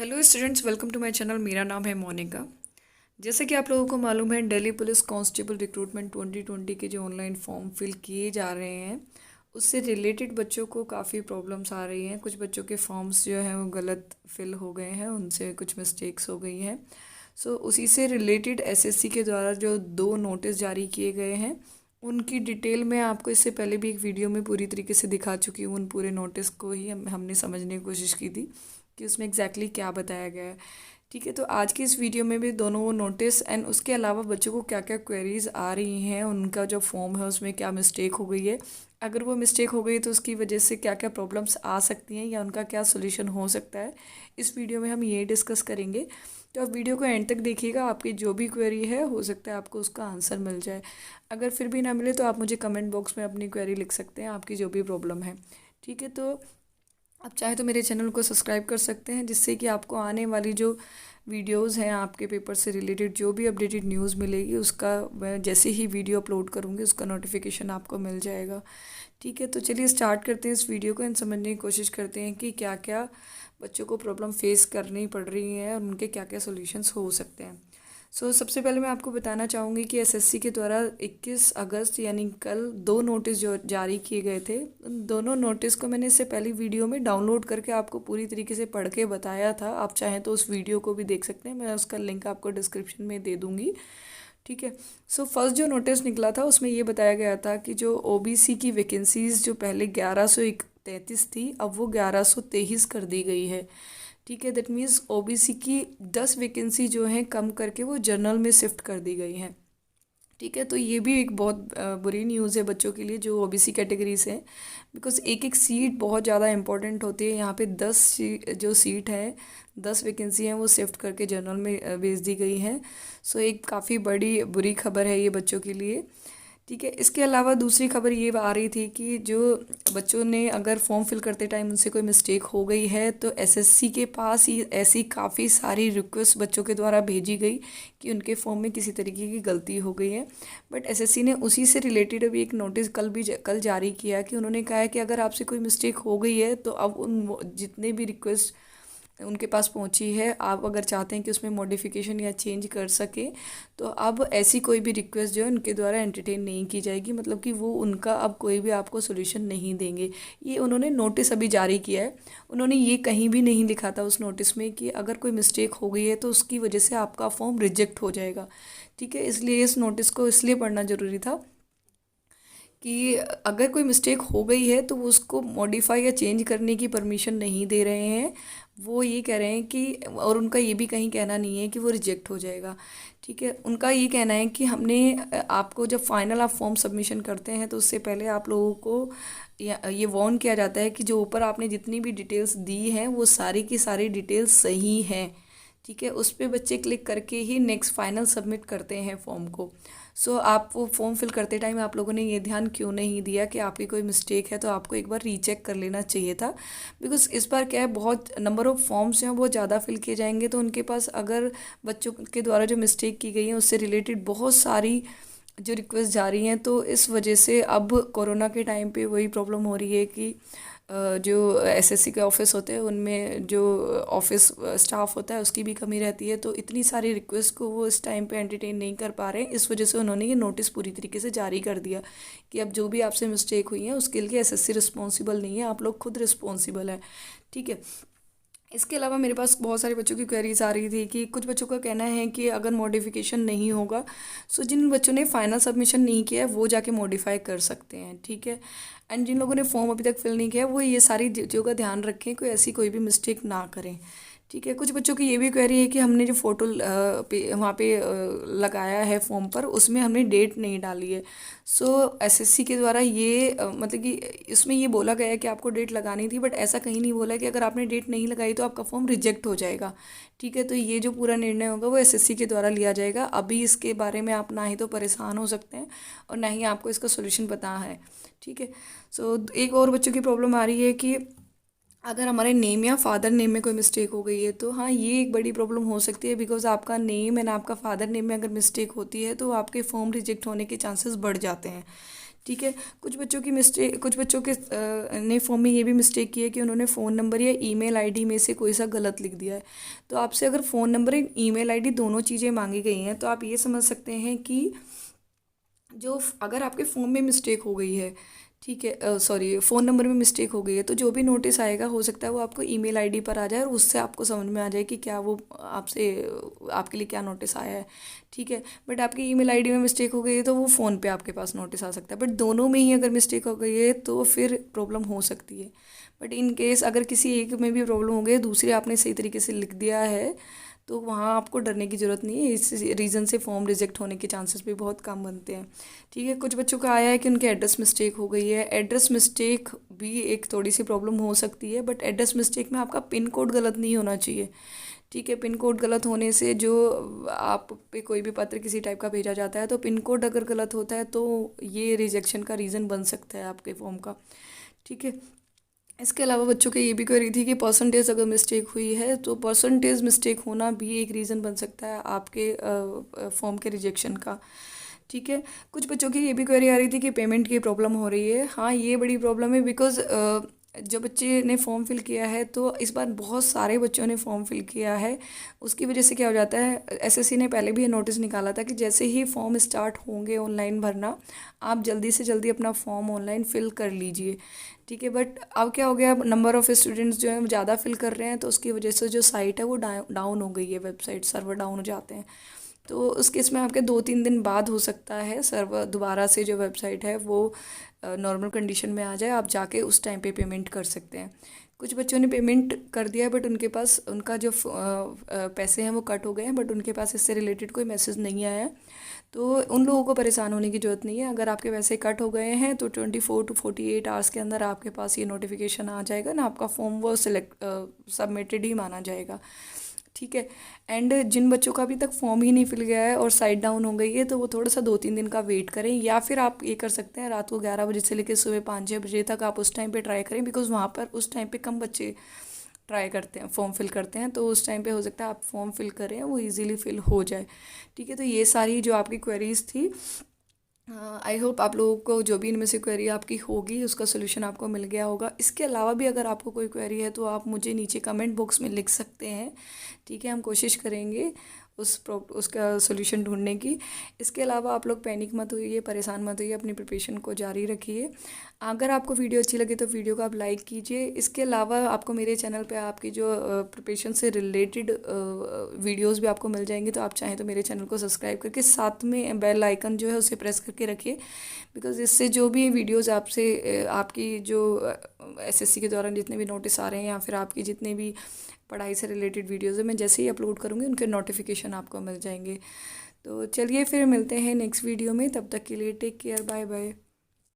Hello students, welcome to my channel. मेरा नाम है मोनिका। जैसे कि आप लोगों को मालूम है, दिल्ली पुलिस कांस्टेबल रिक्रूटमेंट 2020 के जो ऑनलाइन फॉर्म फिल किए जा रहे हैं, उससे रिलेटेड बच्चों को काफ़ी प्रॉब्लम्स आ रही हैं। कुछ बच्चों के फॉर्म्स जो हैं वो गलत फिल हो गए हैं, उनसे कुछ मिस्टेक्स हो गई हैं। सो उसी से रिलेटेड एसएससी के द्वारा जो 2 नोटिस जारी किए गए हैं, उनकी डिटेल मैं आपको इससे पहले भी एक वीडियो में पूरी तरीके से दिखा चुकी हूँ। उन पूरे नोटिस को ही हमने समझने की कोशिश की थी कि उसमें एग्जैक्टली क्या बताया गया है। ठीक है, तो आज की इस वीडियो में भी दोनों वो नोटिस एंड उसके अलावा बच्चों को क्या क्या क्वेरीज आ रही हैं, उनका जो फॉर्म है उसमें क्या मिस्टेक हो गई है, अगर वो मिस्टेक हो गई तो उसकी वजह से क्या क्या प्रॉब्लम्स आ सकती हैं या उनका क्या सोल्यूशन हो सकता है, इस वीडियो में हम ये डिस्कस करेंगे। तो आप वीडियो को एंड तक देखिएगा। आपकी जो भी क्वेरी है हो सकता है आपको उसका आंसर मिल जाए। अगर फिर भी ना मिले तो आप मुझे कमेंट बॉक्स में अपनी क्वेरी लिख सकते हैं, आपकी जो भी प्रॉब्लम है। ठीक है, तो आप चाहे तो मेरे चैनल को सब्सक्राइब कर सकते हैं, जिससे कि आपको आने वाली जो वीडियोस हैं आपके पेपर से रिलेटेड जो भी अपडेटेड न्यूज़ मिलेगी उसका मैं जैसे ही वीडियो अपलोड करूँगी उसका नोटिफिकेशन आपको मिल जाएगा। ठीक है, तो चलिए स्टार्ट करते हैं इस वीडियो को एंड समझने की कोशिश करते हैं कि क्या क्या बच्चों को प्रॉब्लम फेस करनी पड़ रही है और उनके क्या क्या सोल्यूशंस हो सकते हैं। सबसे पहले मैं आपको बताना चाहूँगी कि एसएससी के द्वारा 21 अगस्त यानी कल 2 नोटिस जो जारी किए गए थे, उन दोनों नोटिस को मैंने इससे पहली वीडियो में डाउनलोड करके आपको पूरी तरीके से पढ़ के बताया था। आप चाहें तो उस वीडियो को भी देख सकते हैं, मैं उसका लिंक आपको डिस्क्रिप्शन में दे दूँगी। ठीक है, फर्स्ट जो नोटिस निकला था उसमें ये बताया गया था कि जो ओबीसी की वैकेंसीज़ जो पहले 1133 थी, अब वो 1123 कर दी गई है। ठीक है, दैट मीन्स ओबीसी की 10 वैकेंसी जो हैं कम करके वो जनरल में शिफ्ट कर दी गई हैं। ठीक है, तो ये भी एक बहुत बुरी न्यूज़ है बच्चों के लिए जो ओबीसी कैटेगरी से हैं, बिकॉज एक एक सीट बहुत ज़्यादा इंपॉर्टेंट होती है। यहाँ पे 10 जो सीट है, 10 वैकेंसी हैं वो शिफ्ट करके जनरल में भेज दी गई हैं। एक काफ़ी बड़ी बुरी खबर है ये बच्चों के लिए। ठीक है, इसके अलावा दूसरी खबर ये आ रही थी कि जो बच्चों ने अगर फॉर्म फिल करते टाइम उनसे कोई मिस्टेक हो गई है तो एसएससी के पास ही ऐसी काफ़ी सारी रिक्वेस्ट बच्चों के द्वारा भेजी गई कि उनके फॉर्म में किसी तरीके की गलती हो गई है। बट एसएससी ने उसी से रिलेटेड अभी एक नोटिस कल जारी किया कि उन्होंने कहा है कि अगर आपसे कोई मिस्टेक हो गई है तो अब उन जितने भी रिक्वेस्ट उनके पास पहुंची है, आप अगर चाहते हैं कि उसमें मॉडिफिकेशन या चेंज कर सके तो अब ऐसी कोई भी रिक्वेस्ट जो है उनके द्वारा एंटरटेन नहीं की जाएगी। मतलब कि वो उनका अब कोई भी आपको सोल्यूशन नहीं देंगे। ये उन्होंने नोटिस अभी जारी किया है। उन्होंने ये कहीं भी नहीं लिखा था उस नोटिस में कि अगर कोई मिस्टेक हो गई है तो उसकी वजह से आपका फॉर्म रिजेक्ट हो जाएगा। ठीक है, इसलिए इस नोटिस को इसलिए पढ़ना ज़रूरी था कि अगर कोई मिस्टेक हो गई है तो वो उसको मॉडिफाई या चेंज करने की परमिशन नहीं दे रहे हैं। वो ये कह रहे हैं कि, और उनका ये भी कहीं कहना नहीं है कि वो रिजेक्ट हो जाएगा। ठीक है, उनका ये कहना है कि हमने आपको जब फाइनल आप फॉर्म सबमिशन करते हैं तो उससे पहले आप लोगों को ये वार्न किया जाता है कि जो ऊपर आपने जितनी भी डिटेल्स दी हैं वो सारी की सारी डिटेल्स सही हैं। ठीक है, उस पर बच्चे क्लिक करके ही नेक्स्ट फाइनल सबमिट करते हैं फॉर्म को। आप वो फॉर्म फिल करते टाइम आप लोगों ने ये ध्यान क्यों नहीं दिया कि आपकी कोई मिस्टेक है तो आपको एक बार रीचेक कर लेना चाहिए था। बिकॉज इस बार क्या है, बहुत नंबर ऑफ़ फॉर्म्स हैं, बहुत ज़्यादा फिल किए जाएंगे तो उनके पास अगर बच्चों के द्वारा जो मिस्टेक की गई है उससे रिलेटेड बहुत सारी जो रिक्वेस्ट जा रही हैं, तो इस वजह से अब कोरोना के टाइम पे वही प्रॉब्लम हो रही है कि जो एसएससी के ऑफिस होते हैं उनमें जो ऑफिस स्टाफ होता है उसकी भी कमी रहती है। तो इतनी सारी रिक्वेस्ट को वो इस टाइम पे एंटरटेन नहीं कर पा रहे हैं। इस वजह से उन्होंने ये नोटिस पूरी तरीके से जारी कर दिया कि अब जो भी आपसे मिस्टेक हुई है उसके लिए एसएससी रिस्पॉन्सिबल नहीं है, आप लोग खुद रिस्पॉन्सिबल है। ठीक है, इसके अलावा मेरे पास बहुत सारे बच्चों की क्वेरीज आ रही थी कि कुछ बच्चों का कहना है कि अगर मॉडिफिकेशन नहीं होगा, जिन बच्चों ने फाइनल सबमिशन नहीं किया है वो जाके मॉडिफाई कर सकते हैं। ठीक है, एंड जिन लोगों ने फॉर्म अभी तक फिल नहीं किया है वो ये सारी चीज़ों का ध्यान रखें, कोई ऐसी कोई भी मिस्टेक ना करें। ठीक है, कुछ बच्चों की ये भी क्वेरी है कि हमने जो फ़ोटो वहाँ पे लगाया है फॉर्म पर उसमें हमने डेट नहीं डाली है। एसएससी के द्वारा ये मतलब कि इसमें ये बोला गया है कि आपको डेट लगानी थी, बट ऐसा कहीं नहीं बोला है कि अगर आपने डेट नहीं लगाई तो आपका फॉर्म रिजेक्ट हो जाएगा। ठीक है, तो ये जो पूरा निर्णय होगा वो एसएससी के द्वारा लिया जाएगा। अभी इसके बारे में आप ना ही तो परेशान हो सकते हैं और ना ही आपको इसका सोल्यूशन पता है। ठीक है, एक और बच्चों की प्रॉब्लम आ रही है कि अगर हमारे नेम या फादर नेम में कोई मिस्टेक हो गई है तो हाँ, ये एक बड़ी प्रॉब्लम हो सकती है। बिकॉज आपका नेम एंड आपका फादर नेम में अगर मिस्टेक होती है तो आपके फॉर्म रिजेक्ट होने के चांसेस बढ़ जाते हैं। ठीक है। कुछ बच्चों के ने फॉर्म में ये भी मिस्टेक की है कि उन्होंने फ़ोन नंबर या ईमेल आईडी में से कोई सा गलत लिख दिया है। तो आपसे अगर फ़ोन नंबर या ईमेल आईडी दोनों चीज़ें मांगी गई हैं तो आप ये समझ सकते हैं कि अगर आपके फ़ोन में मिस्टेक हो गई है, ठीक है, सॉरी, फ़ोन नंबर में मिस्टेक हो गई है, तो जो भी नोटिस आएगा हो सकता है वो आपको ईमेल आईडी पर आ जाए और उससे आपको समझ में आ जाए कि क्या वो आपसे आपके लिए क्या नोटिस आया है। ठीक है। बट आपकी ईमेल आईडी में मिस्टेक हो गई है तो वो फ़ोन पे आपके पास नोटिस आ सकता है। बट दोनों में ही अगर मिस्टेक हो गई है तो फिर प्रॉब्लम हो सकती है। बट इन केस अगर किसी एक में भी प्रॉब्लम हो गई है, दूसरे आपने सही तरीके से लिख दिया है, तो वहाँ आपको डरने की ज़रूरत नहीं है। इस रीज़न से फॉर्म रिजेक्ट होने के चांसेस भी बहुत कम बनते हैं। ठीक है। कुछ बच्चों का आया है कि उनके एड्रेस मिस्टेक हो गई है। एड्रेस मिस्टेक भी एक थोड़ी सी प्रॉब्लम हो सकती है, बट एड्रेस मिस्टेक में आपका पिन कोड गलत नहीं होना चाहिए। ठीक है। पिन कोड गलत होने से जो आप पे कोई भी पत्र किसी टाइप का भेजा जाता है, तो पिन कोड अगर गलत होता है तो ये रिजेक्शन का रीज़न बन सकता है आपके फॉर्म का। ठीक है। इसके अलावा बच्चों की ये भी क्वेरी थी कि परसेंटेज अगर मिस्टेक हुई है तो परसेंटेज मिस्टेक होना भी एक रीज़न बन सकता है आपके फॉर्म के रिजेक्शन का। ठीक है। कुछ बच्चों की ये भी क्वेरी आ रही थी कि पेमेंट की प्रॉब्लम हो रही है। हाँ, ये बड़ी प्रॉब्लम है, बिकॉज़ जो बच्चे ने फॉर्म फिल किया है, तो इस बार बहुत सारे बच्चों ने फॉर्म फिल किया है। उसकी वजह से क्या हो जाता है, एसएससी ने पहले भी ये नोटिस निकाला था कि जैसे ही फॉर्म स्टार्ट होंगे ऑनलाइन भरना, आप जल्दी से जल्दी अपना फॉर्म ऑनलाइन फिल कर लीजिए। ठीक है। बट अब क्या हो गया, नंबर ऑफ़ स्टूडेंट्स जो है ज़्यादा फिल कर रहे हैं, तो उसकी वजह से जो साइट है वो डाउन हो गई है, वेबसाइट सर्वर डाउन हो जाते हैं। तो उस केस में आपके 2-3 दिन बाद हो सकता है सर्वर दोबारा से जो वेबसाइट है वो नॉर्मल कंडीशन में आ जाए, आप जाके उस टाइम पे पेमेंट कर सकते हैं। कुछ बच्चों ने पेमेंट कर दिया है, बट उनके पास उनका जो पैसे हैं वो कट हो गए हैं, बट उनके पास इससे रिलेटेड कोई मैसेज नहीं आया है। तो उन लोगों को परेशान होने की ज़रूरत नहीं है। अगर आपके पैसे कट हो गए हैं तो 24 to 48 आवर्स के अंदर आपके पास ये नोटिफिकेशन आ जाएगा ना, आपका फॉर्म वो सबमिटेड ही माना जाएगा। ठीक है। एंड जिन बच्चों का अभी तक फॉर्म ही नहीं फिल गया है और साइट डाउन हो गई है, तो वो थोड़ा सा 2-3 दिन का वेट करें, या फिर आप ये कर सकते हैं रात को 11 बजे से लेकर सुबह 5-6 बजे तक आप उस टाइम पे ट्राई करें, बिकॉज़ वहाँ पर उस टाइम पे कम बच्चे ट्राई करते हैं, फॉर्म फिल करते हैं। तो उस टाइम पे हो सकता है आप फॉर्म फिल करें, वो इजीली फिल हो जाए। ठीक है। तो ये सारी जो आपकी क्वेरीज़ थी, आई होप आप लोगों को जो भी इनमें से क्वेरी आपकी होगी उसका सोल्यूशन आपको मिल गया होगा। इसके अलावा भी अगर आपको कोई क्वेरी है तो आप मुझे नीचे कमेंट बॉक्स में लिख सकते हैं। ठीक है। हम कोशिश करेंगे उसका सोल्यूशन ढूंढने की। इसके अलावा आप लोग पैनिक मत होइए, परेशान मत होइए, अपनी प्रिपरेशन को जारी रखिए। अगर आपको वीडियो अच्छी लगे तो वीडियो को आप लाइक कीजिए। इसके अलावा आपको मेरे चैनल पे आपकी जो प्रिपरेशन से रिलेटेड वीडियोस भी आपको मिल जाएंगे, तो आप चाहें तो मेरे चैनल को सब्सक्राइब करके साथ में बेल आइकन जो है उसे प्रेस करके रखिए, बिकॉज़ इससे जो भी वीडियोस आपसे आपकी जो एसएससी के दौरान जितने भी नोटिस आ रहे हैं या फिर आपकी जितने भी पढ़ाई से रिलेटेड वीडियोस है, मैं जैसे ही अपलोड करूँगी उनके नोटिफिकेशन आपको मिल जाएंगे। तो चलिए फिर मिलते हैं नेक्स्ट वीडियो में, तब तक के लिए टेक केयर, बाय बाय।